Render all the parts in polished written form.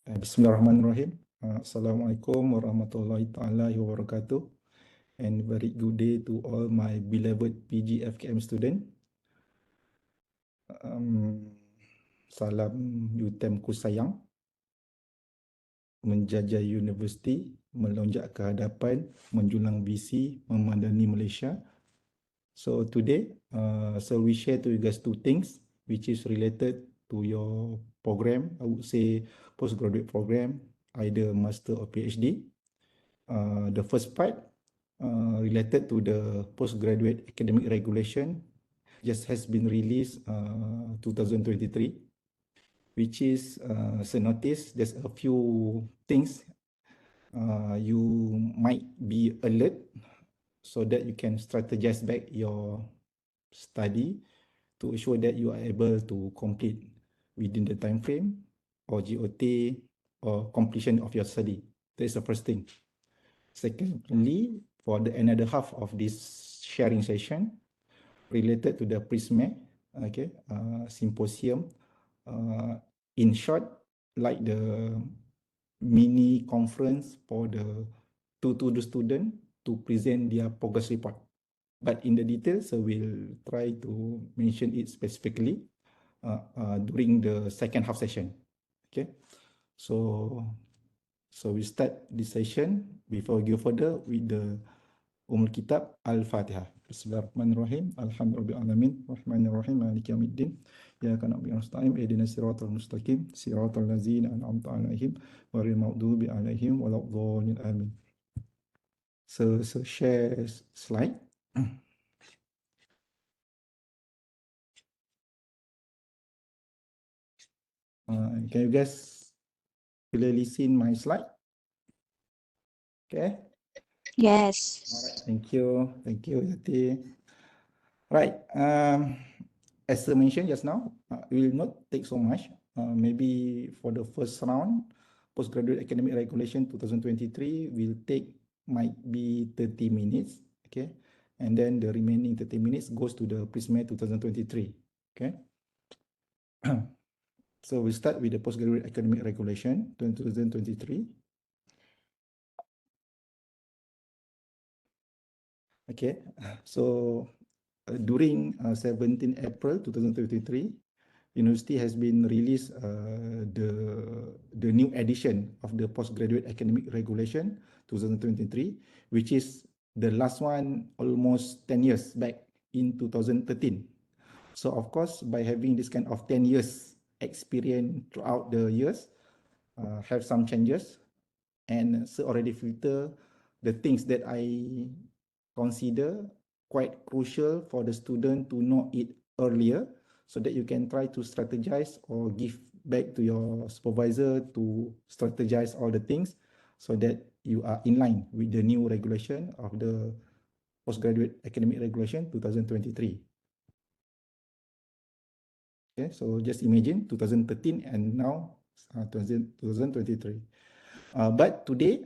Bismillahirrahmanirrahim. Assalamualaikum warahmatullahi taala wabarakatuh. And very good day to all my beloved PGFKM student. Salam UTM ku sayang. Menjajah universiti, melonjak ke hadapan, menjulang visi, memandani Malaysia. So today, we share to you guys two things which is related to your program. I would say postgraduate program, either master or PhD. The first part related to the postgraduate academic regulation just has been released 2023, which is so notice there's a few things you might be alert so that you can strategize back your study to ensure that you are able to complete within the time frame or GOT or completion of your study. That is the first thing. Secondly, for the another half of this sharing session related to the PRiSME, okay, symposium. In short, like the mini conference for the to the student to present their progress report. But in the details, we'll try to mention it specifically during the second half session. Okay, so we start this session. Before we go further with the Kitab Al-Fatihah. Bismillahirrahmanirrahim. Alhamdulillahirabbil alamin. Rahmanirrahim. Maliki yaumiddin. Iyyaka na'budu wa nasta'in. Ihdinas siratal mustaqim. Siratal ladzina an'amta 'alaihim ghairil maghdubi 'alaihim waladdallin. Amin. So share slide. Can you guys clearly see my slide? Okay. Yes. All right. Thank you. Thank you, Yati. Right. As I mentioned just now, it will not take so much. Maybe for the first round, postgraduate academic regulation 2023 will take might be 30 minutes. Okay. And then the remaining 30 minutes goes to the PRiSME 2023. Okay. So we start with the postgraduate academic regulation 2023. Okay. So during 17 April 2023, University has been released the new edition of the Postgraduate Academic Regulation 2023, which is the last one almost 10 years back in 2013. So of course, by having this kind of 10 years experience throughout the years, have some changes, and so already filter the things that I consider quite crucial for the student to know it earlier, so that you can try to strategize or give back to your supervisor to strategize all the things so that you are in line with the new regulation of the postgraduate academic regulation 2023. Okay, so just imagine 2013 and now 2023. But today,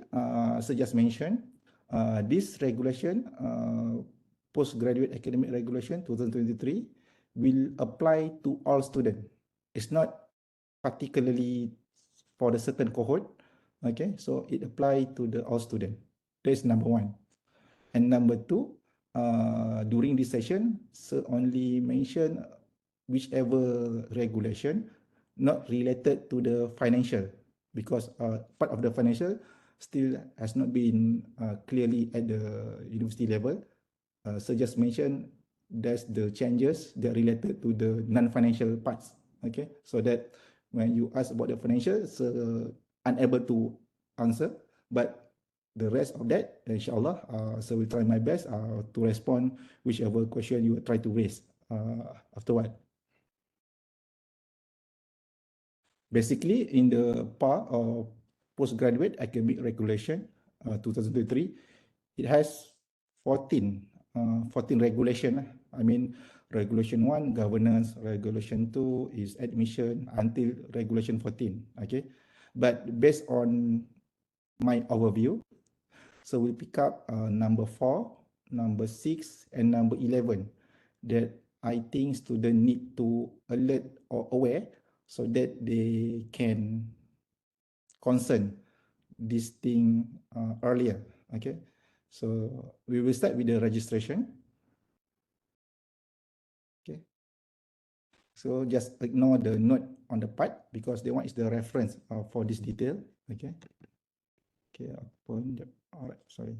as I just mentioned, this regulation, postgraduate academic regulation 2023, will apply to all students. It's not particularly for the certain cohort. Okay, so it applies to the all students. That's number one. And number two, during this session, so only mention whichever regulation not related to the financial, because part of the financial still has not been clearly at the university level. So just mention that's the changes that related to the non-financial parts. Okay, so that when you ask about the financial, so unable to answer, but the rest of that, inshallah, so we'll try my best to respond whichever question you try to raise afterward. Basically, in the part of postgraduate academic regulation 2023, it has 14 regulation. I mean, regulation 1 governance, regulation 2 is admission until regulation 14. Okay, but based on my overview, so we pick up number 4, number 6, and number 11 that I think students need to alert or aware so that they can concern this thing earlier. Okay, so we will start with the registration. Okay, so just ignore the note on the part because the one is the reference for this detail. Okay, okay, all right, sorry.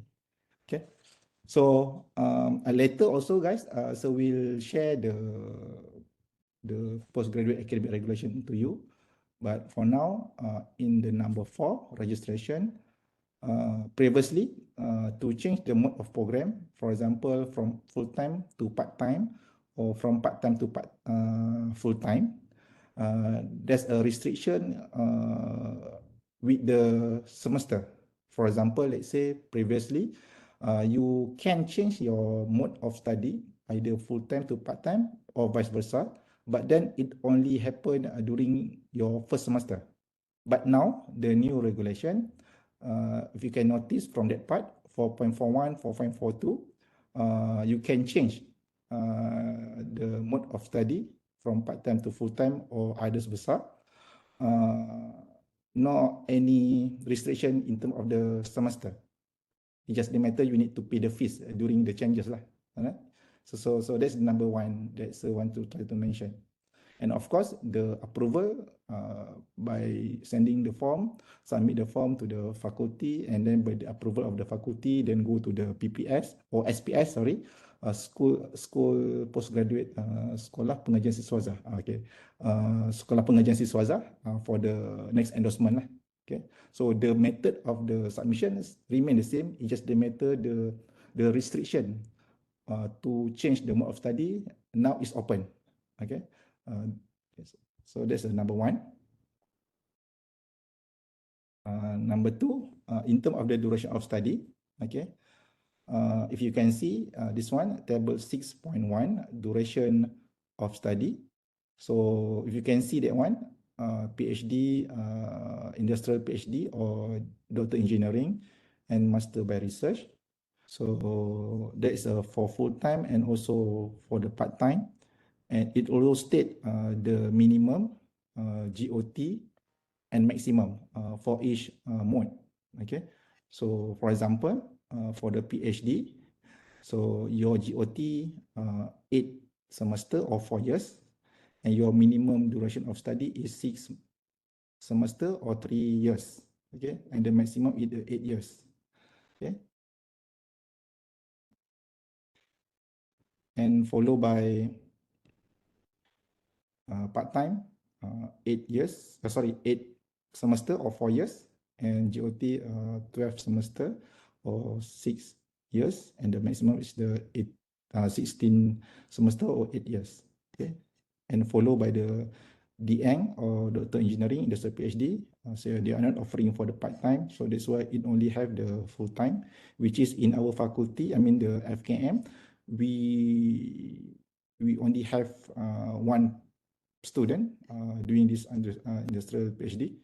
Okay, so later also guys, so we'll share the postgraduate academic regulation to you. But for now, in the number 4, registration, previously, to change the mode of program, for example, from full-time to part-time, or from part-time to full-time, there's a restriction with the semester. For example, let's say previously, you can change your mode of study, either full-time to part-time or vice versa, but then it only happened during your first semester. But now, the new regulation, if you can notice from that part, 4.41, 4.42, you can change the mode of study from part-time to full-time or others besar. No any restriction in terms of the semester. It just the matter you need to pay the fees during the changes lah. Right? So that's number one. That's the one to try to mention. And of course, the approval by sending the form, submit the form to the faculty, and then by the approval of the faculty, then go to the PPS or SPS, sorry, school postgraduate sekolah pengajian siswaza. Okay, sekolah pengajian siswaza for the next endorsement lah. Okay, so the method of the submissions remain the same. It's just the method, the restriction to change the mode of study now is open. Okay. Yes. So that's the number one. Number two, in terms of the duration of study, okay. If you can see this one, table 6.1, duration of study. So if you can see that one, PhD, industrial PhD or doctor engineering and master by research. So that is for full time and also for the part time. And it also state the minimum GOT and maximum for each mode. Okay, so for example, for the PhD, so your GOT 8 semester or 4 years, and your minimum duration of study is 6 semester or 3 years. Okay, and the maximum is 8 years. Okay, and followed by part-time, 8 years, 8 semester or 4 years, and GOT 12 semester or 6 years, and the maximum is the 16 semester or 8 years. Okay, and followed by the DEng or Doctor Engineering Industrial PhD. So they are not offering for the part-time, so that's why it only have the full-time, which is in our faculty. I mean the FKM, we only have one student doing this industrial PhD.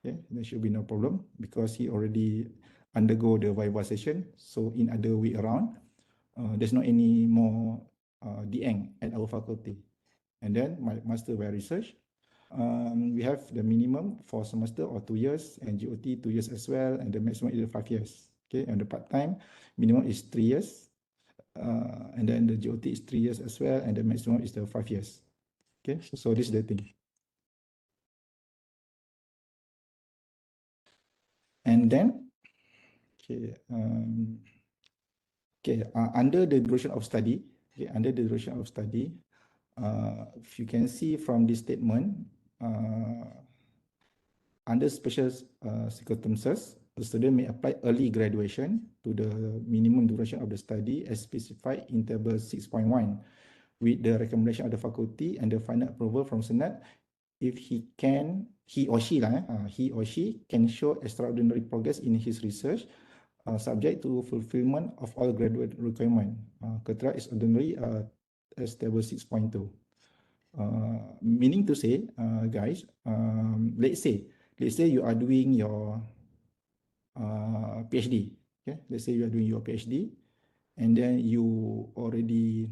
Okay, there should be no problem because he already undergo the viva session. So in other way around, there's not any more DEng at our faculty. And then my master by research, we have the minimum for semester or 2 years, and GOT 2 years as well, and the maximum is 5 years. Okay, and the part-time minimum is 3 years, and then the GOT is 3 years as well, and the maximum is the 5 years. Okay, so this is the thing. And then, okay, under the duration of study, if you can see from this statement, under special circumstances, the student may apply early graduation to the minimum duration of the study as specified in table 6.1 with the recommendation of the faculty and the final approval from Senate if he or she can show extraordinary progress in his research subject to fulfillment of all graduate requirement. Criteria extraordinary as table 6.2. Meaning to say, guys, let's say you are doing your PhD. Okay, let's say you are doing your PhD, and then you already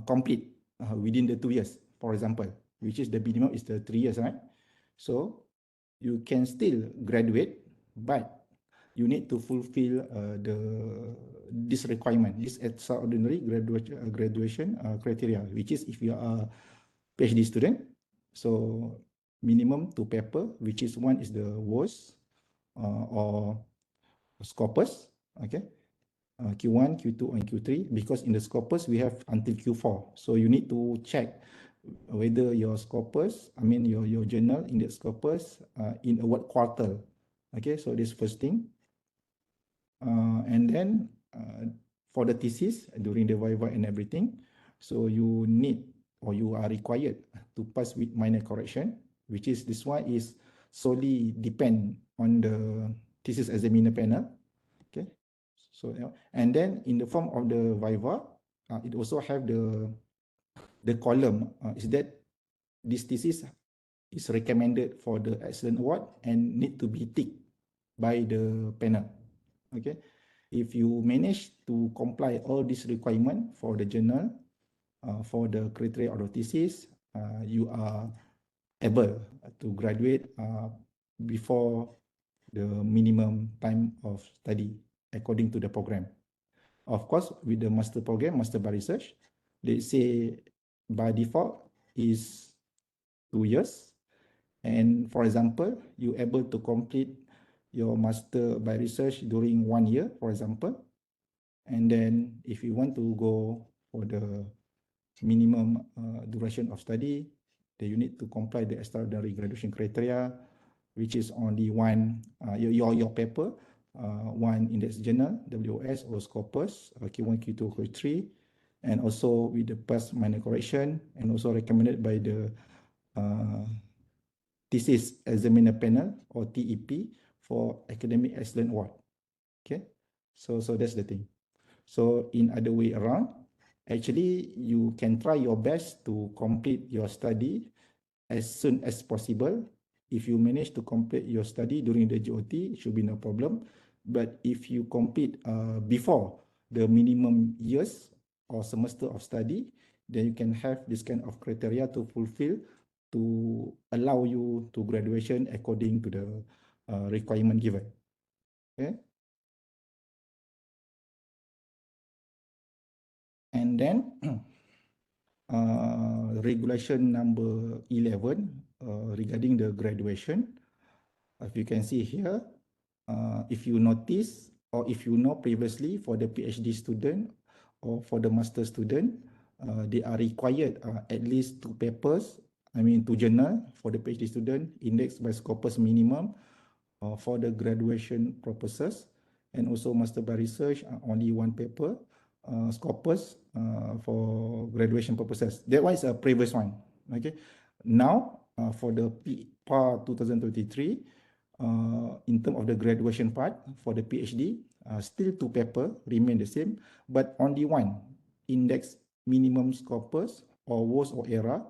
complete within the 2 years, for example, which is the minimum is the 3 years, right? So you can still graduate, but you need to fulfill this requirement, this extraordinary graduation criteria, which is if you are a PhD student, so minimum 2 paper, which is one is the WOS or Scopus, okay, Q1, Q2, and Q3, because in the Scopus we have until Q4. So you need to check whether your Scopus, I mean your journal in the Scopus in what quarter. Okay, so this first thing. And then for the thesis during the Viva and everything, so you need or you are required to pass with minor correction, which is this one is solely depend on the thesis examiner panel. Okay, so and then in the form of the Viva, it also have the column is that this thesis is recommended for the excellent award and need to be ticked by the panel. Okay, if you manage to comply all these requirements for the journal, for the criteria of the thesis, you are able to graduate before the minimum time of study according to the program. Of course, with the master program, master by research, they say by default is 2 years. And for example, you able to complete your master by research during 1 year, for example. And then if you want to go for the minimum duration of study, then you need to comply the extraordinary graduation criteria, which is only one, your paper, one index journal, WOS or Scopus, Q1, Q2, Q3, and also with the past minor correction, and also recommended by the Thesis Examiner Panel or TEP for Academic Excellence Award. Okay, so that's the thing. So in other way around, actually you can try your best to complete your study as soon as possible. If you manage to complete your study during the GOT, it should be no problem. But if you complete before the minimum years or semester of study, then you can have this kind of criteria to fulfill to allow you to graduation according to the requirement given. Okay. And then regulation number 11 regarding the graduation. If you can see here, if you notice or if you know previously for the PhD student or for the master student, they are required at least 2 papers, I mean 2 journal for the PhD student, indexed by Scopus minimum for the graduation purposes, and also master by research, only 1 paper, Scopus for graduation purposes. That one is a previous one. Okay. Now, for the PAR 2023, in terms of the graduation part for the PhD, still 2 paper remain the same, but only one index minimum Scopus or WOS or ERA,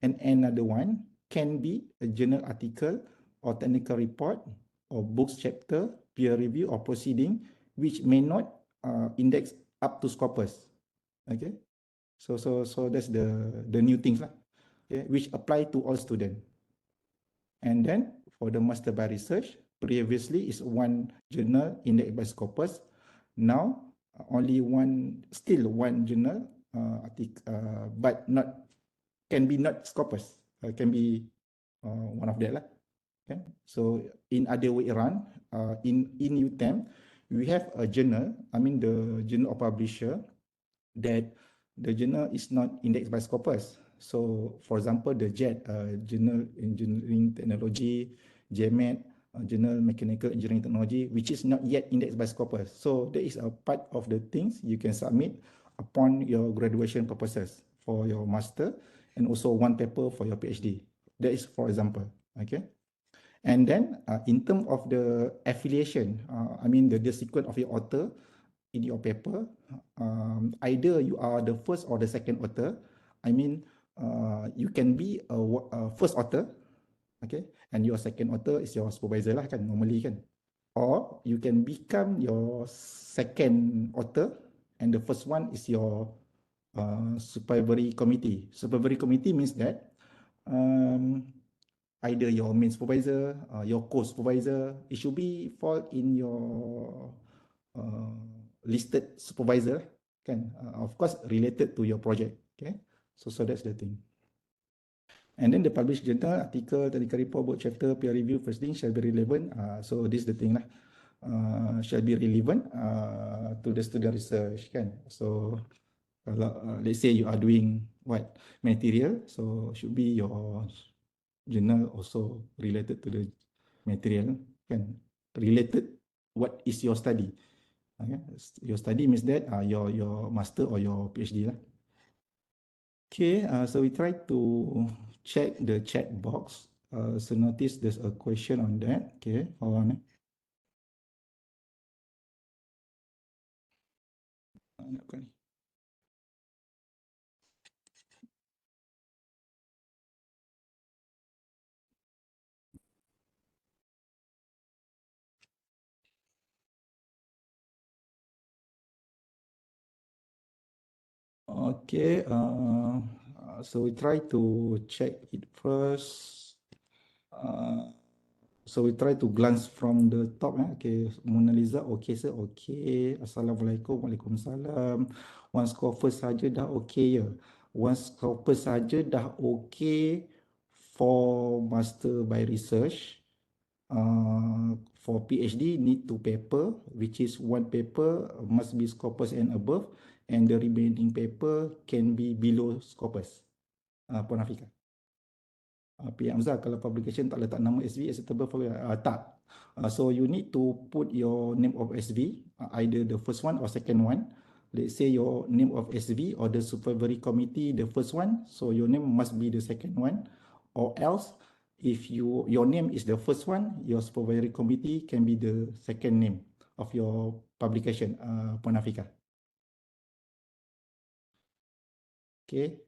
and another one can be a journal article or technical report or books chapter, peer review or proceeding, which may not index up to Scopus. Okay, so that's the new things lah. Okay, which apply to all students. And then for the master by research, previously is 1 journal indexed by Scopus. Now only still one journal but not can be not Scopus, can be one of that lah. Okay, so in other way around, in UTM, we have a journal, I mean the journal of publisher, that the journal is not indexed by Scopus. So for example, the JET, Journal Engineering Technology, JMET, Journal Mechanical Engineering Technology, which is not yet indexed by Scopus. So that is a part of the things you can submit upon your graduation purposes for your master, and also 1 paper for your PhD. That is for example. Okay. And then in terms of the affiliation, I mean the sequence of your author in your paper, either you are the first or the second author. I mean, you can be a first author, okay, and your second author is your supervisor lah kan, normally kan. Or you can become your second author and the first one is your supervisory committee. Supervisory committee means that either your main supervisor, your co-supervisor. It should be fall in your listed supervisor, kan? Of course, related to your project. Okay, so that's the thing. And then the published journal, article, technical report, book chapter, peer review, first thing shall be relevant. So this is the thing lah. Shall be relevant to the student research, kan? So kalau let's say you are doing what material, so should be your journal also related to the material, kan? Related what is your study. Okay? Your study means that your master or your PhD lah. Okay, so we try to check the chat box. So notice there's a question on that. Okay, hold on. Okay, so we try to check it first. So we try to glance from the top. Okay, Mona Lisa, okay sir, okay. Assalamualaikum, Waalaikumsalam. One Scopus saja dah okay ya. One Scopus saja dah okay for master by research. For PhD need 2 paper, which is 1 paper must be Scopus and above, and the remaining paper can be below Scopus. Puan Afika. PM Hamzah, kalau publication tak letak nama SV acceptable for tak. So you need to put your name of SV, either the first one or second one. Let's say your name of SV or the supervisory committee, the first one, so your name must be the second one. Or else, if your name is the first one, your supervisory committee can be the second name of your publication, Puan Afika. Okay.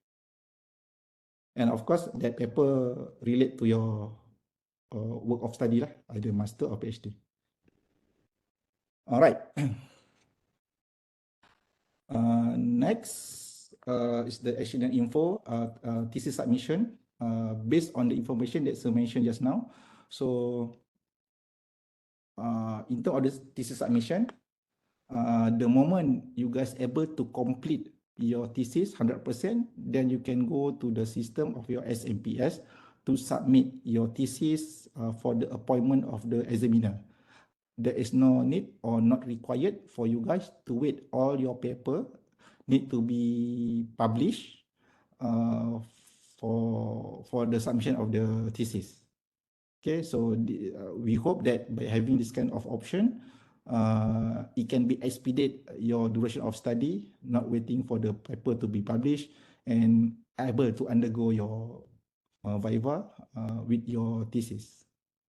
And of course, that paper relate to your work of study lah, either master or PhD. All right. Next is the accident info, thesis submission, based on the information that's mentioned just now. So in terms of the thesis submission, the moment you guys able to complete your thesis 100%, then you can go to the system of your SMPS to submit your thesis for the appointment of the examiner. There is no need or not required for you guys to wait all your paper need to be published for the submission of the thesis. Okay, so we hope that by having this kind of option, it can be expedite your duration of study, not waiting for the paper to be published and able to undergo your viva with your thesis.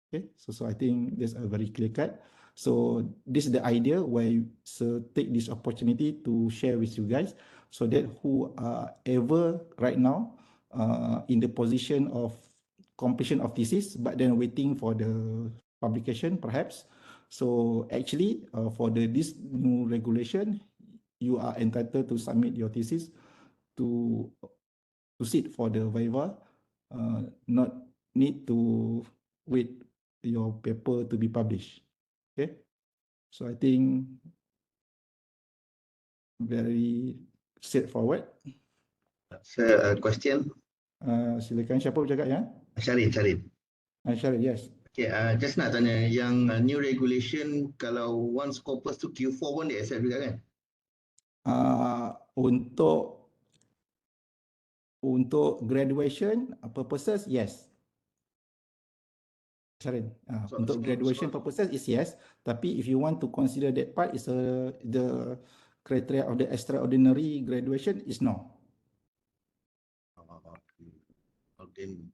Okay, so I think that's a very clear cut. So this is the idea where take this opportunity to share with you guys, so that who are ever right now in the position of completion of thesis, but then waiting for the publication perhaps. So actually for this new regulation, you are entitled to submit your thesis to sit for the viva, not need to wait your paper to be published. Okay, so I think very straightforward. Sir, question. Silakan, siapa bercakap ya? Syarid. Syarid, yes. Okay, just nak tanya, yang new regulation kalau one Scopus tu Q4 pun dia accept juga kan? Untuk graduation purposes, yes. Sharon, untuk graduation purposes is yes, tapi if you want to consider that part is the criteria of the extraordinary graduation is no.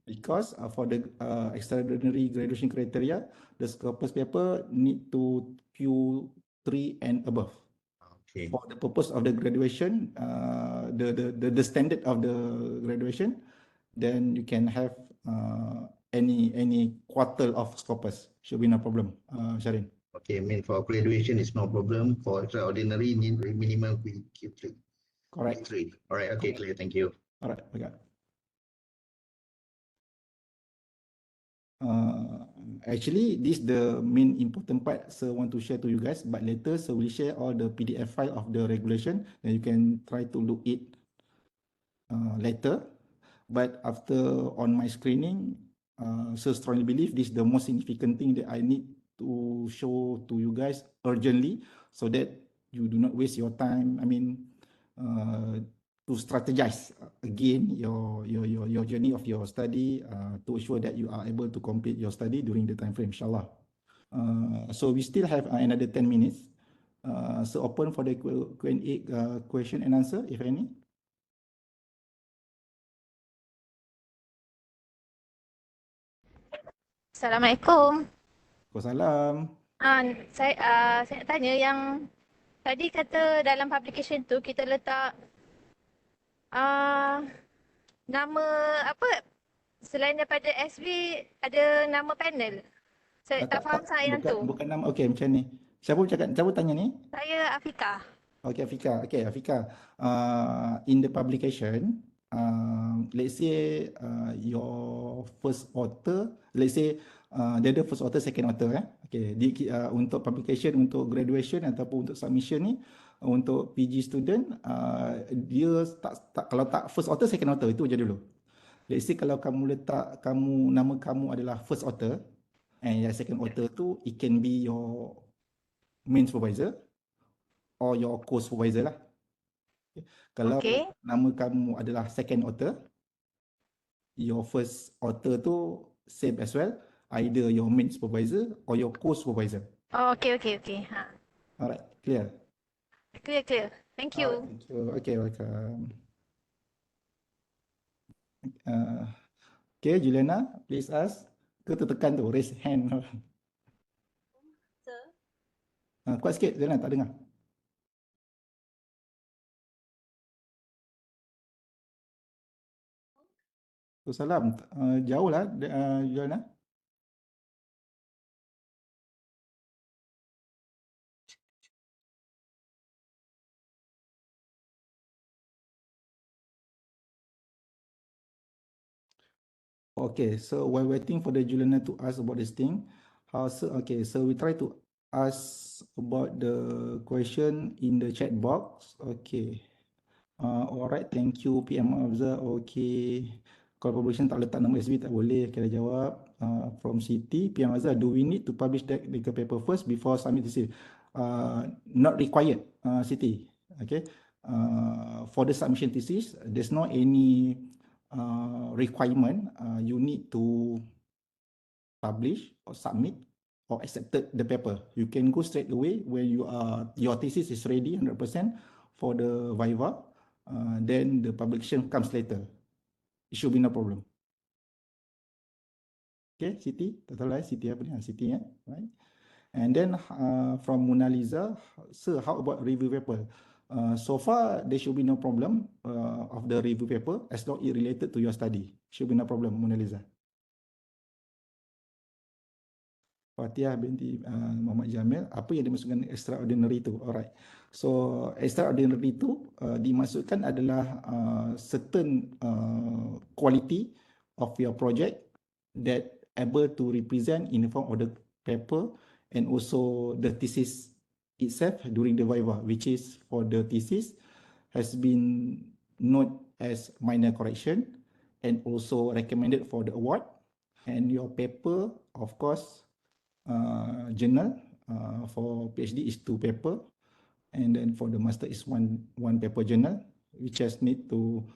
Because for the extraordinary graduation criteria, the Scopus paper need to Q3 and above. Okay. For the purpose of the graduation, the standard of the graduation, then you can have any quarter of Scopus, should be no problem, Sharin. Okay, I mean for graduation it's no problem. For extraordinary, minimum Q3. Correct. Q3. All right, okay, clear, thank you. All right, okay. Actually, this the main important part sir want to share to you guys, but later sir will share all the PDF file of the regulation, and you can try to look it later. But after on my screening, so strongly believe this is the most significant thing that I need to show to you guys urgently, so that you do not waste your time. I mean, to strategize again your journey of your study, to ensure that you are able to complete your study during the time frame, inshallah. So we still have another 10 minutes. So open for the Q&A, question and answer, if any. Assalamualaikum. Waalaikumsalam. Saya nak tanya yang tadi kata dalam publication tu kita letak uh, nama apa selain daripada SB ada nama panel. Saya tak faham sangat yang tu. Bukan nama. Okey, macam ni. Siapa tanya ni? Saya Afika. Okay, Afika. Okay, Afika. In the publication, let's say your first author, let's say dia ada first author, second author. Okay, untuk publication, untuk graduation ataupun untuk submission ni, untuk PG student, dia kalau tak first author, second author, itu je dulu. Let's say kalau kamu letak nama kamu adalah first author, and yang second author tu, it can be your main supervisor or your co-supervisor lah. Kalau nama kamu adalah second author, your first author tu same as well, either your main supervisor or your co-supervisor. Oh, okay. Alright, clear? Clear. Thank you. Alright, thank you. Okay, welcome. Okay, Juliana, please ask. Ke tertekan tu, raise hand. Sir. Kuat sikit, Juliana, tak dengar. Salam. Jauh lah, Juliana. Okay, so while waiting for the Juliana to ask about this thing, so we try to ask about the question in the chat box. Okay. Alright, thank you PM Afzal. Okay. Kalau publication tak letak nama SB tak boleh. Kita jawab from Siti. PM Afzal, do we need to publish that legal paper first before submit thesis? Not required, Siti. Okay. For the submission thesis, there's no any requirement you need to publish or submit or accepted the paper. You can go straight away when your thesis is ready 100% for the viva. Then the publication comes later. It should be no problem. Okay, Siti, tak tahu lah Siti apa ni? Siti ya, right? And then from Mona Lisa, sir, how about review paper? So far, there should be no problem of the review paper as long it related to your study. Should be no problem, Mona Lisa. Fatihah binti Muhammad Jamil, apa yang dimasukkan extraordinary itu? Alright. So extraordinary itu dimasukkan adalah certain quality of your project that able to represent in the form of the paper and also the thesis itself during the viva, which is for the thesis has been noted as minor correction and also recommended for the award. And your paper, of course, journal for PhD is 2 paper, and then for the master is one paper journal, which just need to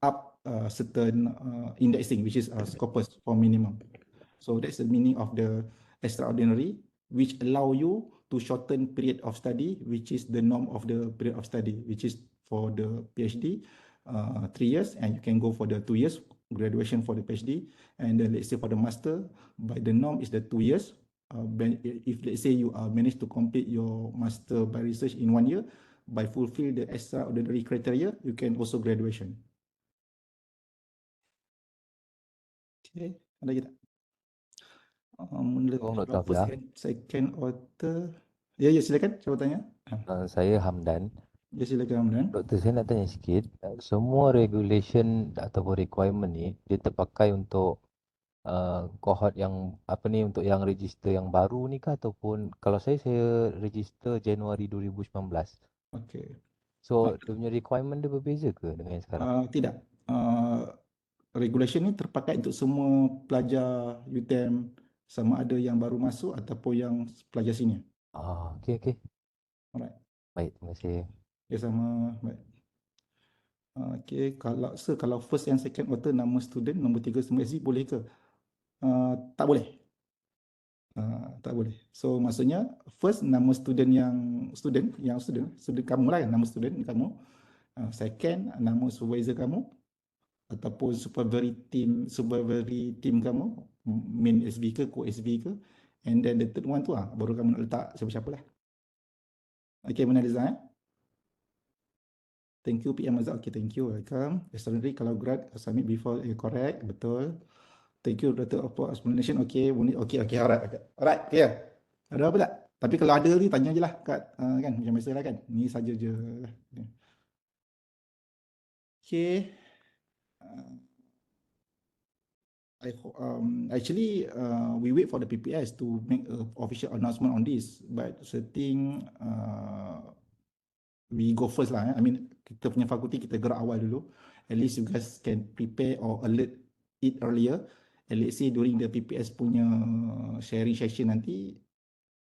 up certain indexing, which is Scopus for minimum. So that's the meaning of the extraordinary, which allow you to shorten period of study, which is the norm of the period of study, which is for the PhD 3 years, and you can go for the 2 years graduation for the PhD. And then let's say for the master, by the norm is the 2 years. If let's say you manage to complete your master by research in 1 year, by fulfill the extraordinary criteria, you can also graduation. Okay, ada lagi tak? Second author. Ya, silakan. Siapa tanya? Saya Hamdan. Ya, silakan Hamdan. Doktor, saya nak tanya sikit. Semua regulation ataupun requirement ni dia terpakai untuk cohort yang apa ni untuk yang register yang baru ni kah ataupun kalau saya register Januari 2019. Okay. So dia punya requirement dia berbeza ke dengan yang sekarang? Tidak. Regulation ni terpakai untuk semua pelajar UTM, sama ada yang baru masuk ataupun yang pelajar senior. Okey. Alright. Baik, terima kasih. Ya, sama. Baik. Okay, kalau first and second author nama student, nombor 3 semua SC boleh ke? Tak boleh. Tak boleh. So maksudnya first nama student student kamu lah, nama student kamu. Second nama supervisor kamu ataupun supervisory team kamu, main SB ke, co-SB ke, and then the third one tu baru kamu nak letak siapa-siapa lah. Okay, benar Liza Thank you PM Azhar. Okay, thank you. Welcome. Extraordinary kalau grad submit before correct. Betul. Thank you Dr. for explanation. Okay, okay, alright, clear. Ada apa tak? Tapi kalau ada ni tanya je lah kat kan macam biasa lah kan. Ni saja je. Okay. Actually, we wait for the PPS to make an official announcement on this, but certain we go first lah. I mean, kita punya fakulti kita gerak awal dulu. At least you guys can prepare or alert it earlier. And let's say during the PPS punya sharing session nanti,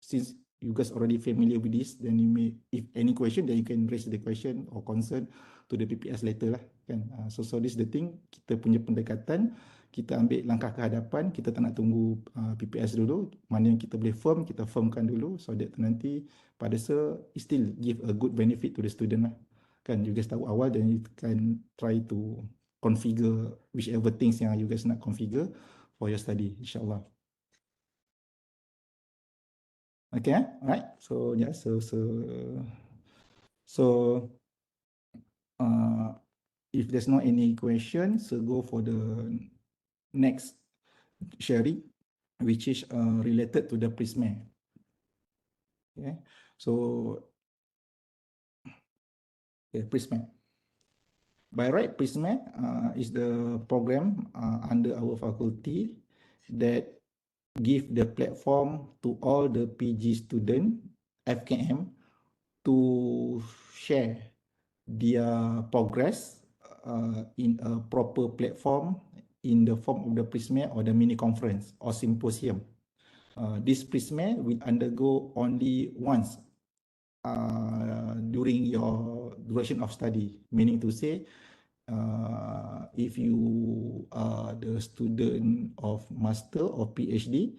since you guys already familiar with this, then you may, if any question, then you can raise the question or concern to the PPS later lah kan. So this is the thing, kita punya pendekatan, kita ambil langkah ke hadapan, kita tak nak tunggu PPS dulu, mana yang kita boleh firm, kita firmkan dulu, so that nanti pada still give a good benefit to the student lah kan. You guys tahu awal, then you can try to configure whichever things yang you guys nak configure for your study, insyaAllah. Okay, alright. So yeah, if there's not any questions, so go for the next sharing, which is related to the PRiSME. Okay, so PRiSME. By right, PRiSME is the program under our faculty that give the platform to all the PG student FKM to share their progress in a proper platform in the form of the PRiSME or the mini conference or symposium. This PRiSME will undergo only once during your duration of study, meaning to say, if you are the student of master or PhD,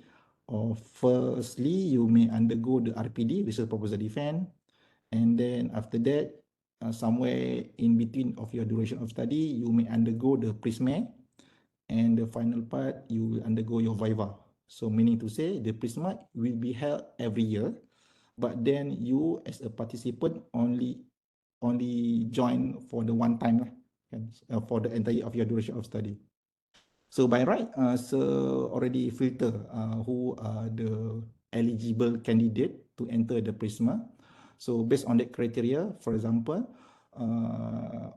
or firstly you may undergo the RPD, research proposal defense, and then after that, somewhere in between of your duration of study, you may undergo the PRiSME, and the final part you will undergo your Viva. So meaning to say, the PRiSME will be held every year, but then you as a participant only join for the one time for the entire of your duration of study. So by right, so already filter who are the eligible candidate to enter the PRiSME. So based on that criteria, for example,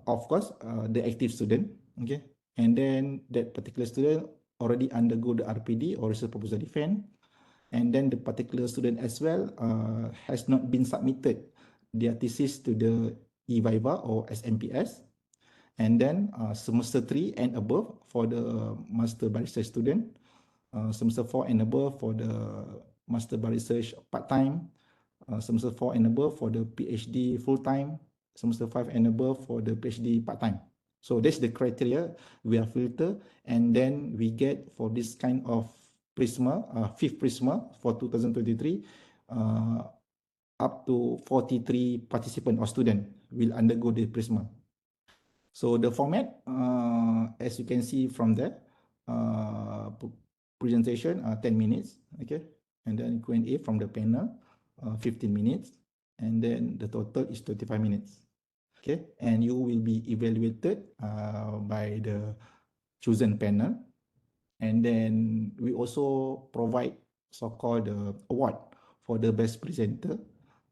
of course, the active student, okay, and then that particular student already undergo the RPD or research proposal defense, and then the particular student as well has not been submitted their thesis to the eViva or SMPS, and then semester 3 and above for the master by research student, semester 4 and above for the master by research part-time, semester 4 and above for the PhD full-time, semester 5 and above for the PhD part-time. So that's the criteria we are filter, and then we get for this kind of PRiSME, fifth PRiSME for 2023, up to 43 participant or student will undergo the PRiSME. So the format, as you can see from there, presentation 10 minutes, okay, and then Q&A from the panel 15 minutes, and then the total is 25 minutes, okay, and you will be evaluated by the chosen panel, and then we also provide so-called award for the best presenter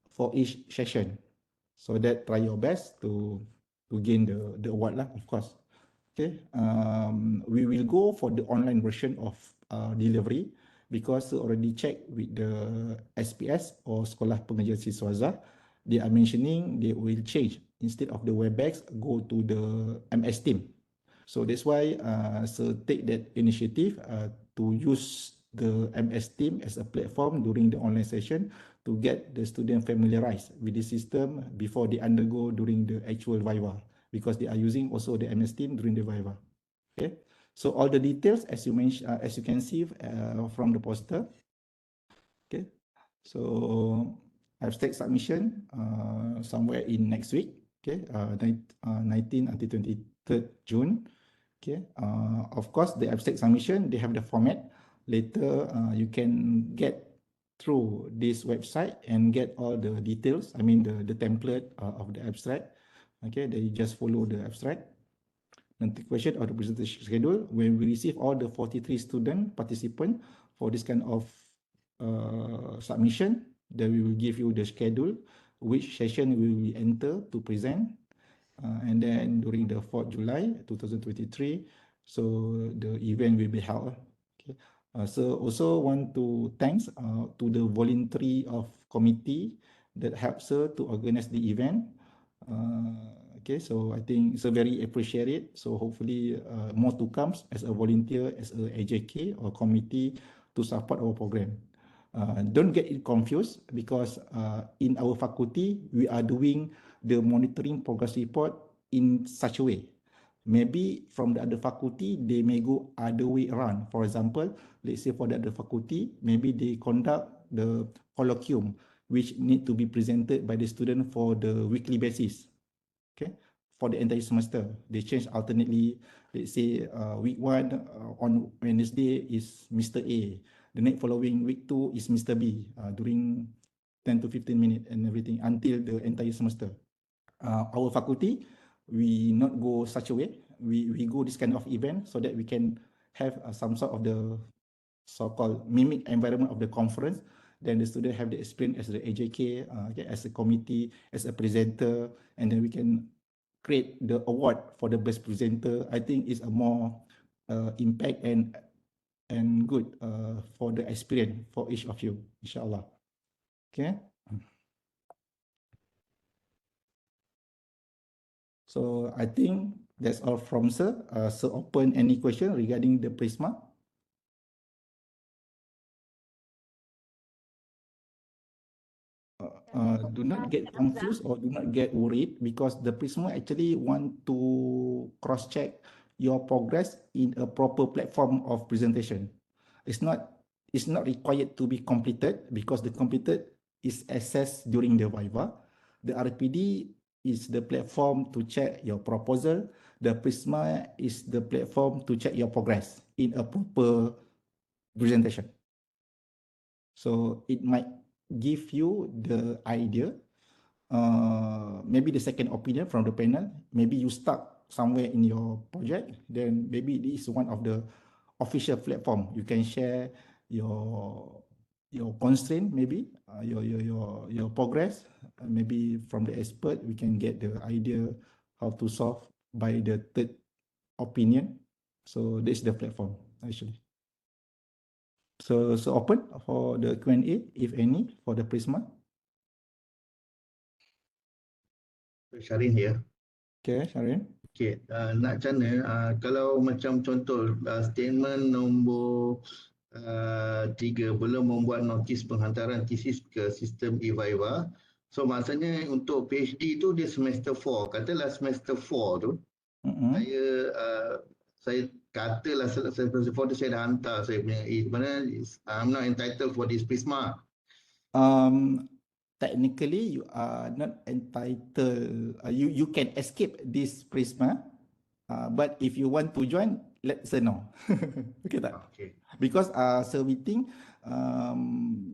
for each session, so that try your best to gain the award lah, of course. Okay, we will go for the online version of delivery because already checked with the SPS or Sekolah Pengajian Siswaza. They are mentioning they will change instead of the WebEx, go to the MS Team. So that's why so take that initiative to use the MS Team as a platform during the online session to get the student familiarized with the system before they undergo during the actual Viva, because they are using also the MS Team during the Viva. Okay, so all the details as you mentioned, as you can see from the poster. Okay, so abstract submission somewhere in next week. Okay, 19 until 23rd June. Okay, of course the abstract submission, they have the format. Later you can get through this website and get all the details. I mean the template of the abstract. Okay, then you just follow the abstract. Nanti question of the presentation schedule, when we receive all the 43 student participant for this kind of submission, then we will give you the schedule, which session we will enter to present. And then during the 4th July 2023, so the event will be held. Okay. So also want to thanks to the voluntary of committee that helps her to organize the event. Okay, so I think it's a very appreciated. So hopefully more to come as a volunteer, as a AJK or committee to support our program. Don't get it confused because in our faculty, we are doing the monitoring progress report in such a way. Maybe from the other faculty, they may go other way around. For example, let's say for the other faculty, maybe they conduct the colloquium, which need to be presented by the student for the weekly basis. Okay, for the entire semester, they change alternately. Let's say week 1 on Wednesday is Mr. A, the next following week 2 is Mr. B during 10 to 15 minutes and everything until the entire semester. Our faculty, we not go such a way. We go this kind of event so that we can have some sort of the so-called mimic environment of the conference. Then the student have the experience as the AJK, okay, as a committee, as a presenter, and then we can create the award for the best presenter. I think it's a more impact and good for the experience for each of you, inshallah. Okay. So I think that's all from sir. So open any question regarding the PRiSME. Do not get confused or do not get worried because the PRiSME actually want to cross-check your progress in a proper platform of presentation. It's not required to be completed because the completed is assessed during the Viva. The RPD is the platform to check your proposal. The PRiSME is the platform to check your progress in a proper presentation. So it might give you the idea, maybe the second opinion from the panel. Maybe you stuck somewhere in your project, then maybe this is one of the official platform. You can share your constraint, maybe your progress. Maybe from the expert, we can get the idea how to solve by the third opinion. So this is the platform actually. So open for the Q&A, if any, for the PRiSME. Syarin here. Okay, Sharin. Okay, nak macam mana kalau macam contoh statement nombor 3 belum membuat notis penghantaran tesis ke sistem e-Viva. So maksudnya untuk PhD tu dia semester 4. Katalah semester 4 tu saya katalah semester 4 tu saya dah hantar saya punya mana I'm not entitled for this PRiSME. Technically you are not entitled. You can escape this PRiSME, but if you want to join, let's say no. Okay tak? Okay. Because so we think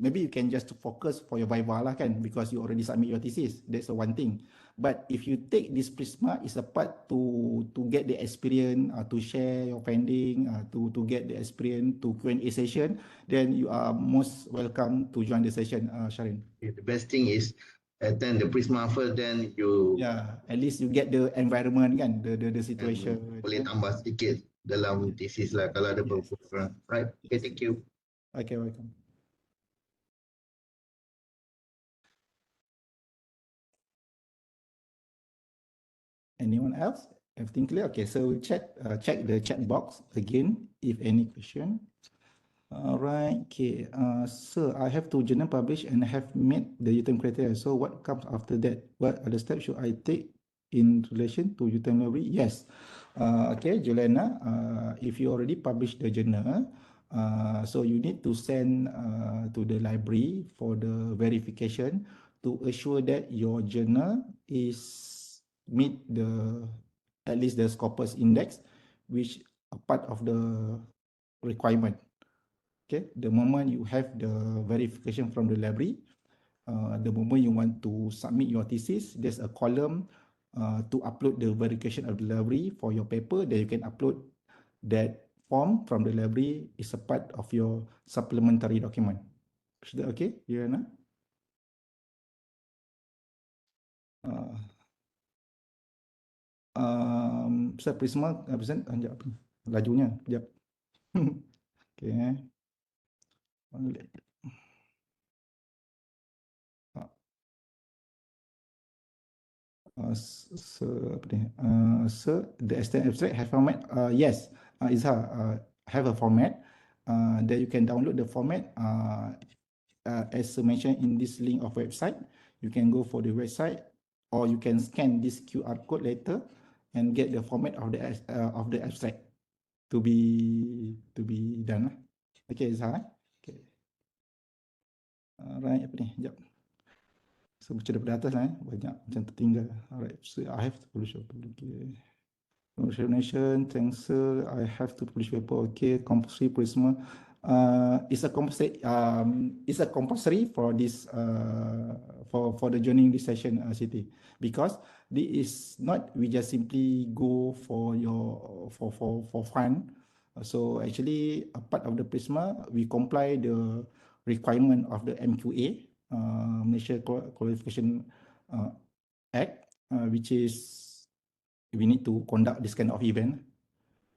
maybe you can just focus for your Viva lah kan, because you already submit your thesis. That's the one thing. But if you take this PRiSME, is a part to get the experience, to share your finding, to get the experience, to Q&A session, then you are most welcome to join the session, Sharin. Okay, the best thing is attend the PRiSME first, then you Yeah, at least you get the environment kan, the situation. boleh tambah sedikit dalam thesis lah kalau ada Yes. beberapa. Right. Okay, thank you. Okay, welcome. Anyone else? Everything clear? Okay, so check the chat box again if any question. All right, okay. Sir, I have to journal publish and have met the UTM criteria. So what comes after that? What other steps should I take in relation to UTM library? Yes. Okay, Juliana, if you already published the journal, so you need to send to the library for the verification to assure that your journal is meet the at least the Scopus index, which are part of the requirement. Okay, the moment you have the verification from the library, the moment you want to submit your thesis, there's a column to upload the verification of the library for your paper. Then you can upload that form from the library is a part of your supplementary document. Is that okay, Yana? Saya PRiSME present, sekejap, lajunya, sekejap. Okay. So the extended abstract have format. Yes, Izhar, have a format that you can download the format as mentioned in this link of website. You can go for the website or you can scan this QR code later and get the format of the abstract to be done. Okay, Izhar. Okay. Alright, apa ni? Sekejap. So baca daripada atas lah, banyak macam tertinggal. Alright, so I have to publish a paper. Okay. Congratulations, thanks sir. I have to publish paper. Okay, compulsory PRiSME. It's a compulsory for this for the joining this session, Siti, because this is not we just simply go for your for fun. So actually, a part of the PRiSME, we comply the requirement of the MQA, Malaysia Qualification Act, which is we need to conduct this kind of event.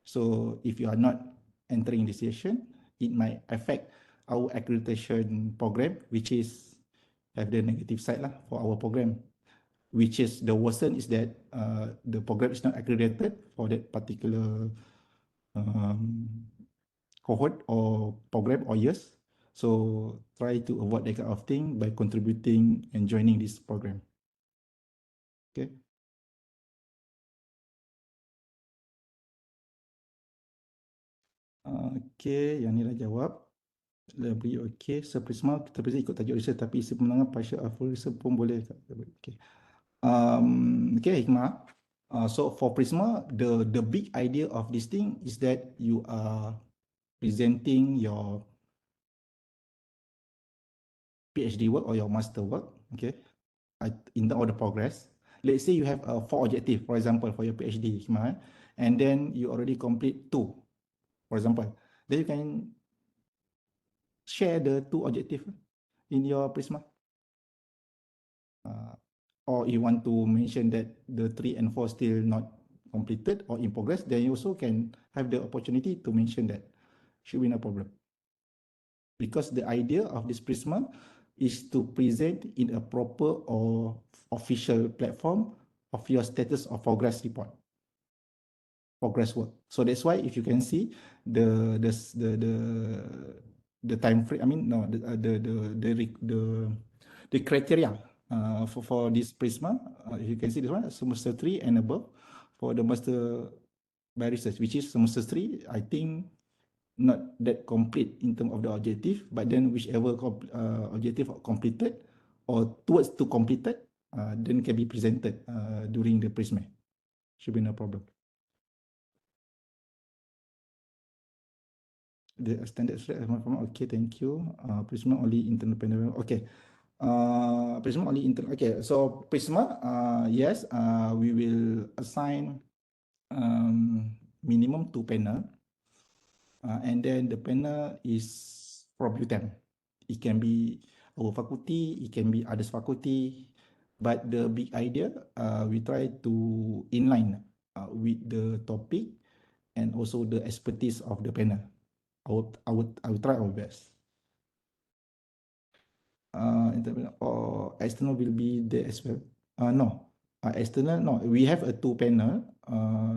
So if you are not entering this session, it might affect our accreditation program, which is have the negative side lah for our program, which is the worsen is that the program is not accredited for that particular cohort or program or years. So try to avoid that kind of thing by contributing and joining this program. Okay. Okay, yang ni dah jawab. Library okay. PRiSME kita bisa ikut tajuk research tapi isi pemenangan partial full research pun boleh. Okay. Okay, Hikmah. So for PRiSME, the big idea of this thing is that you are presenting your PhD work or your master work, okay, in the order progress. Let's say you have 4 objectives, for example, for your PhD, Hikmah, and then you already complete 2, for example. Then you can share the 2 objectives in your PRiSME. Or you want to mention that the 3 and 4 still not completed or in progress, then you also can have the opportunity to mention that. Should be no problem. Because the idea of this PRiSME is to present in a proper or official platform of your status of progress report, progress work. So that's why if you can see the time frame, I mean no the criteria for this PRiSME, you can see this one, semester 3 and above for the master by research, which is semester 3, I think not that complete in terms of the objective, but then whichever objective completed or towards to completed, then can be presented during the PRiSME. Should be no problem. The standard okay, thank you. PRiSME only internal panel. Okay. PRiSME only internal. Okay, so PRiSME, yes, we will assign minimum 2 panel. And then the panel is from UTM. It can be our faculty, it can be others faculty. But the big idea, we try to inline with the topic and also the expertise of the panel. I will try our best. Internal or external will be there as well. No, external no. We have a two panel.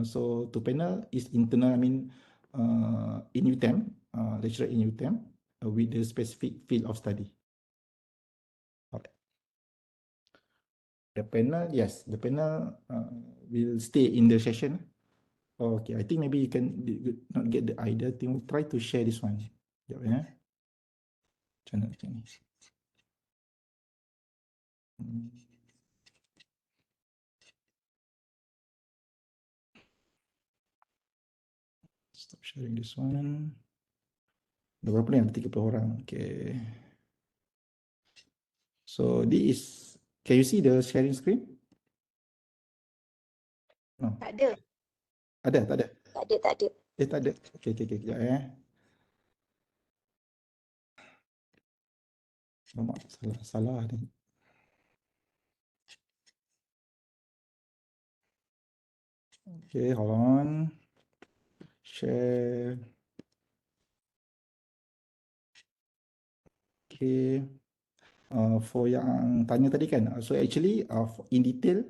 So two panel is internal. I mean, in UTM, lecturer in UTM with the specific field of study. Okay. The panel, yes, the panel will stay in the session. Okay, I think maybe you can not get the idea. I think we'll try to share this one. Sekejap ya. Macam mana ni? Stop sharing this one. Ada berapa ni? Ada 30 orang. Okay. So this is, can you see the sharing screen? No. Tak ada. Ada, tak ada? Tak ada, tak ada. Tak ada. Okay, kejap Lama, salah ni. Okay, hold on. Share. Okay. For yang tanya tadi kan, so actually in detail,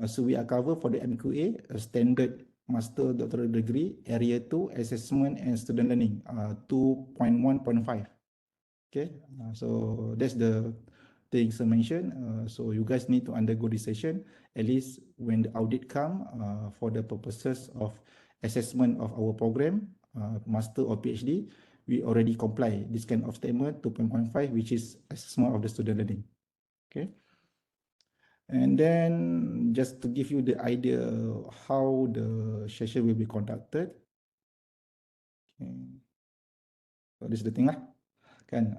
so we are cover for the MQA, standard master doctoral degree, area 2, assessment and student learning, 2.1.5. Okay, so that's the things I mentioned. So you guys need to undergo this session, at least when the audit come, for the purposes of assessment of our program, master or PhD, we already comply this kind of statement 2.15, which is assessment of the student learning. Okay. And then just to give you the idea how the session will be conducted. Okay. So this is the thing lah. Kan,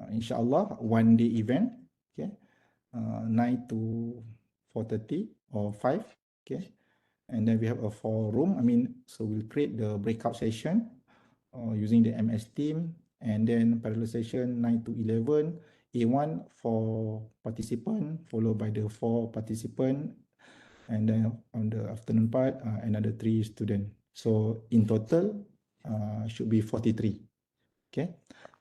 insyaAllah one day event. Okay. 9 to 4:30 or 5. Okay. And then we have a 4 room. I mean, so we'll create the breakout session using the MS team, and then parallel session 9 to 11, A1 for participant, followed by the 4 participant, and then on the afternoon part, another 3 student. So in total, should be 43. Okay.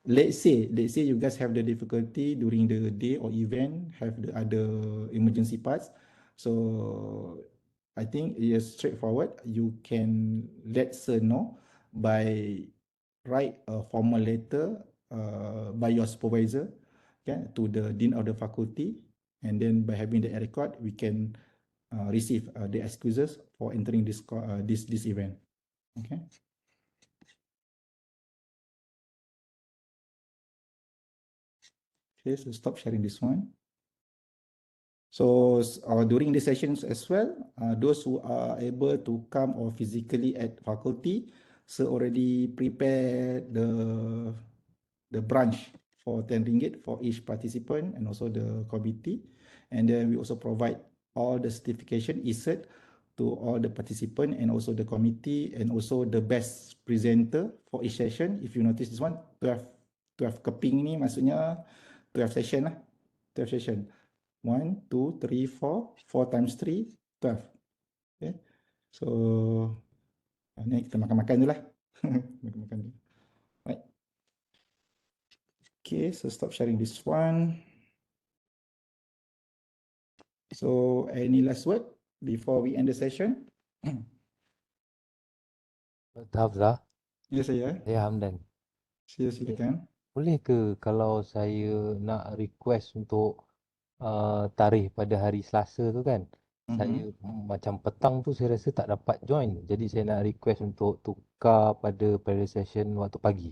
Let's say you guys have the difficulty during the day or event, have the other emergency parts. So I think it is straightforward. You can let sir know by write a formal letter by your supervisor, okay, to the dean of the faculty, and then by having the record, we can receive the excuses for entering this this event. Okay. Okay, so stop sharing this one. So during the sessions as well, those who are able to come or physically at faculty, so already prepare the branch for 10 ringgit for each participant and also the committee. And then we also provide all the certification cert to all the participant and also the committee, and also the best presenter for each session. If you notice this one, 12 keping ni maksudnya 12 session lah. 12 session. 1, 2, 3, 4. 4 times 3, 12. Okay. So, ni kita makan-makan je lah. Makan-makan je. Right. Okay, so stop sharing this one. So, any last word before we end the session? Hafzah, Ya, saya. Hamdan. Silakan. Boleh ke kalau saya nak request untuk tarikh pada hari Selasa tu kan? Saya macam petang tu saya rasa tak dapat join. Jadi saya nak request untuk tukar pada session waktu pagi.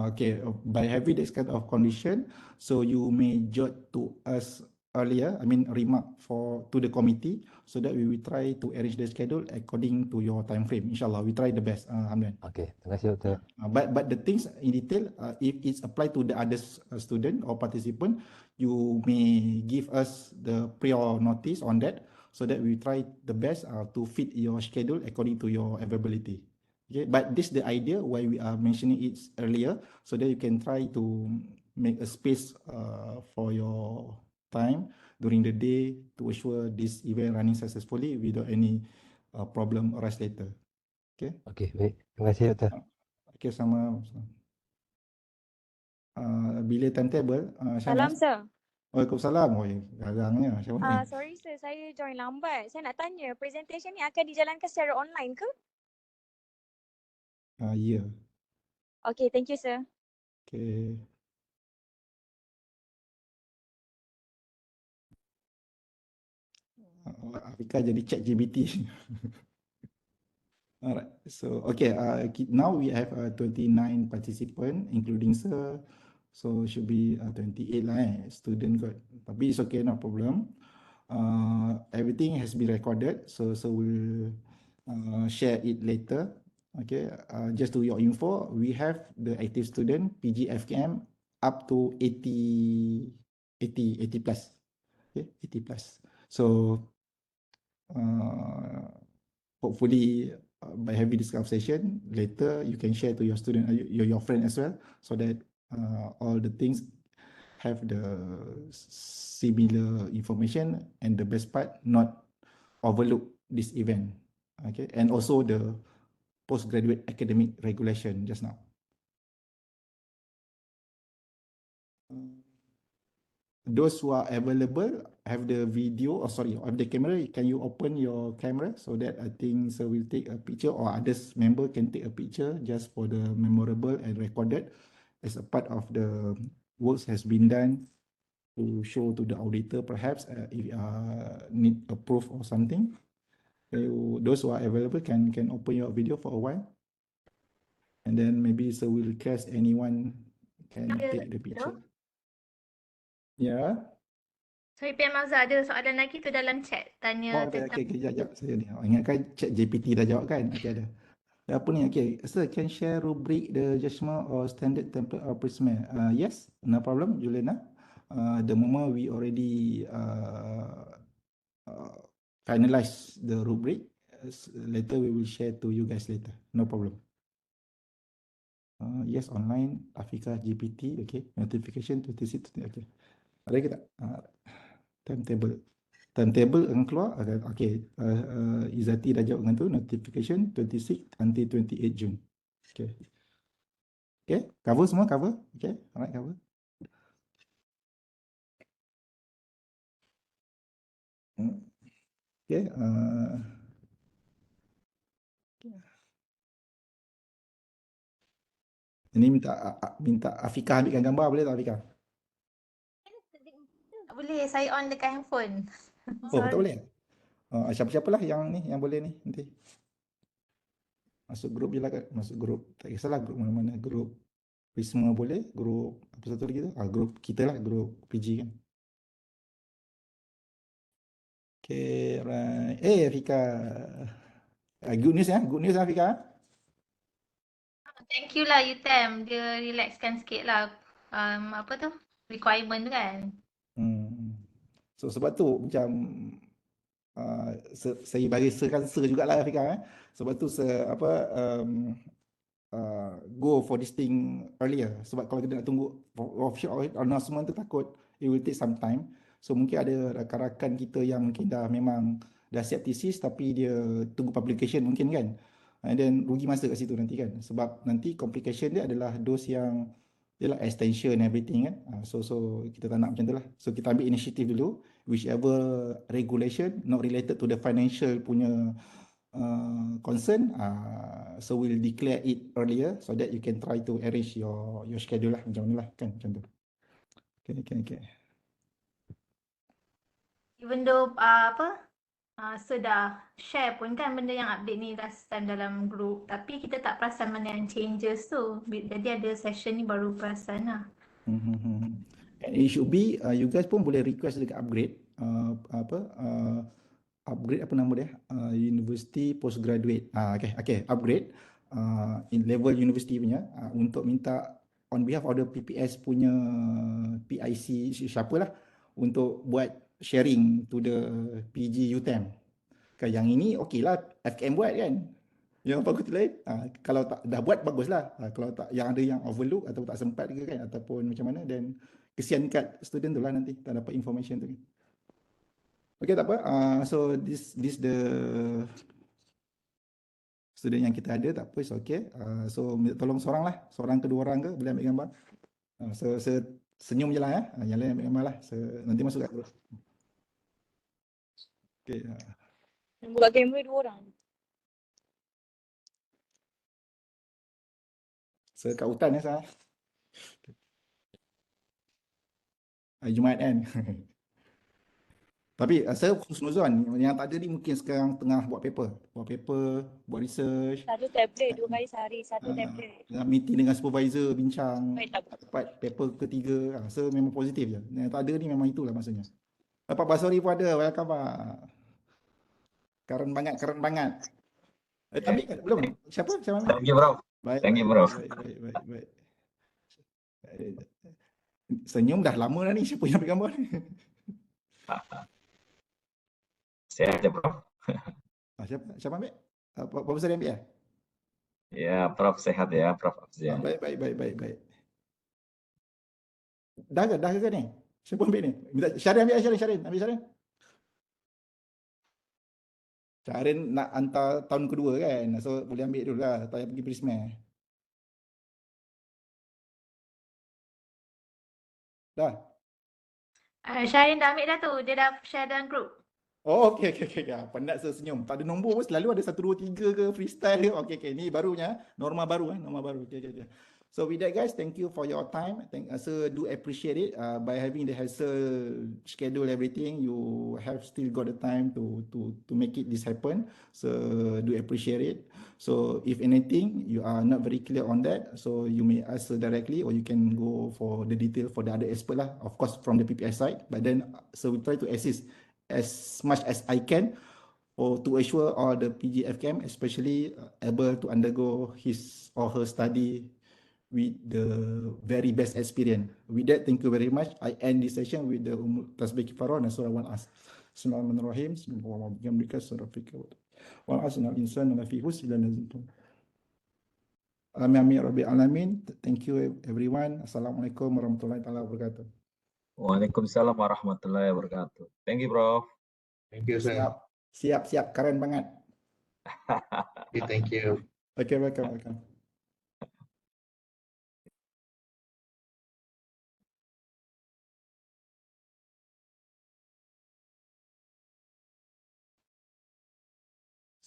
Okay, by having this kind of condition, so you may jot to us earlier, I mean remark to the committee, so that we will try to arrange the schedule according to your time frame. Inshallah, we try the best, Hamdan. Okay, terima kasih Doktor. But the things in detail, if it's applied to the other student or participant, you may give us the prior notice on that, so that we try the best to fit your schedule according to your availability. Okay, but this is the idea why we are mentioning it earlier, so that you can try to make a space for your time during the day to assure this event running successfully without any problem arise later. Okay. Okey, baik. Terima kasih Doktor. Okay, sama. Bila timetable, Salam, Syahnas. sir. Waalaikumsalam. Oh, garangnya. Siapa ni? Sorry sir, saya join lambat. Saya nak tanya, presentation ni akan dijalankan secara online ke? Ya. Okay, thank you sir. Okay. Afika jadi chat GPT. Alright, so okay, now we have 29 participant including sir, so should be 28 lah student got, tapi it's okay, no problem. Everything has been recorded, so we'll share it later. Okay, just to your info, we have the active student PG FKM up to 80 plus, okay, 80 plus. So hopefully by having this conversation later, you can share to your student, your friend as well, so that all the things have the similar information, and the best part, not overlook this event. Okay, and also the postgraduate academic regulation just now. Those who are available have the video, or sorry, have the camera. Can you open your camera so that I think so we'll take a picture, or others member can take a picture just for the memorable and recorded as a part of the works has been done to show to the auditor perhaps if need a proof or something. Those who are available can open your video for a while, and then maybe so we'll request anyone can take the picture. Ya. Sorry, PM Mazhar, ada soalan lagi tu dalam chat. Tanya tentang... Okay, sekejap. Saya ni. Ingatkan chat GPT dah jawab kan? Okay, ada. Apa ni? Okay. Sir, can share rubric the judgment or standard template of PRiSME? Yes, no problem, Juliana. The moment we already finalize the rubric, later we will share to you guys later. No problem. Yes, online, Afika GPT, okay. Notification 26, okay. Ada ke tak? Timetable akan keluar. Okay. Izzati dah jawab dengan tu. Notification 26 until 28 June. Okay. Okay. Cover semua? Cover? Okay. Alright, cover. Okay. Ini minta Afika ambilkan gambar, boleh tak Afika? Tak boleh, saya on dekat handphone. Oh, tak boleh? Siapa-siapalah yang ni, yang boleh ni nanti. Masuk grup je lah kan. Masuk grup. Tak kisahlah grup mana-mana. Grup PRiSME boleh. Grup apa satu lagi tu? Grup kita lah. Grup PG kan. Okay, right. Afika. Good news ya. Good news Afika. Thank you lah Yutem, dia relaxkan sikit lah apa tu, requirement tu kan. So sebab tu macam saya bagi sekan jugalah Afika sebab tu go for this thing earlier, sebab kalau kita nak tunggu official announcement tu takut it will take some time. So mungkin ada rakan-rakan kita yang mungkin memang dah siap thesis tapi dia tunggu publication mungkin kan. And then rugi masa kat situ nanti kan, sebab nanti complication dia adalah those yang ialah extension and everything kan. So kita tak nak macam tu lah. So kita ambil initiative dulu, whichever regulation not related to the financial punya concern, so we'll declare it earlier so that you can try to arrange your schedule lah, macam mana lah kan, macam tu. Okay. Even though sudah share pun kan benda yang update ni last time dalam group, tapi kita tak perasan mana yang changes tu. Jadi ada session ni baru perasan lah. And it should be you guys pun boleh request dekat upgrade upgrade apa nama dia, University Postgraduate. Okay, upgrade in level university punya, untuk minta on behalf of the PPS punya PIC siapalah untuk buat sharing to the PG UTM. Kan yang ini okey lah FKM buat kan. Yang bagus tu lain. Kalau tak dah buat baguslah. Kalau tak yang ada yang overlook atau tak sempat ke kan ataupun macam mana, then kesian kat student tu lah nanti tak dapat information tu. Okay, tak apa. So this the student yang kita ada, tak apa, it's okay. So minta tolong seorang ke dua orang ke boleh ambil gambar. Senyum je lah ya. Yang lain ambil gambar lah. Nanti masuk kat group. Okay. Buat kamera 2 orang. Kat hutan ya saya. Hari Jumaat kan. Tapi saya husnuzon yang tak ada ni mungkin sekarang tengah buat paper, buat research. Satu tablet 2 kali sehari, satu tablet. Meeting dengan supervisor, bincang, Baik, tak apa. dapat paper ketiga. So memang positif je. Yang tak ada ni memang itulah maksudnya. Pak Basori pun ada, welcome Pak. Keren banget. Tapi belum. Siapa? Thank you, bro. Baik. Thank you, bro. Baik. Senyum dah lama dah ni. Siapa yang ambil gambar ni? Saya aja, bro. Siapa ambil? Profesor yang ambil ya? Ya, Prof sehat ya, Prof. Baik. Dah ke ni? Siapa ambil ni? Syarin ambil, Syarin. Ambil Syarin. Syarin nak hantar tahun kedua kan? So boleh ambil dulu lah. Tak payah pergi PRiSME. Dah? Syarin dah ambil dah tu. Dia dah share dalam group. Oh, okey. Penat senyum. Tak ada nombor pun selalu ada 1, 2, 3 ke freestyle ke. Okey. Ni barunya. Norma baru. Okey. So with that guys, thank you for your time. So do appreciate it by having the hassle schedule everything. You have still got the time to make this happen. So do appreciate it. So if anything you are not very clear on that, so you may ask directly or you can go for the detail for the other expert lah. Of course from the PPS side. But then so we try to assist as much as I can or to assure all the PGFCAM especially able to undergo his or her study with the very best experience. With that, thank you very much. I end this session with the tasbih kifarah dan surah Wal-As. Bismillahirrahmanirrahim. Bismillahirrahmanirrahim. Wal-As innal insana lafi khusr illa allazina Amin rabbil alamin. Thank you everyone. Assalamualaikum warahmatullahi wabarakatuh. Waalaikumsalam warahmatullahi wabarakatuh. Thank you, bro. Thank you, sir. Siap. Keren banget. Okay, thank you. Okay, welcome.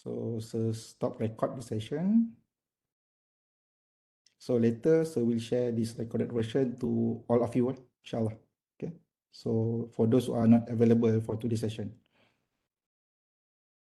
So stop record the session. So later, we'll share this recorded version to all of you, inshallah. Okay. So for those who are not available for today's session.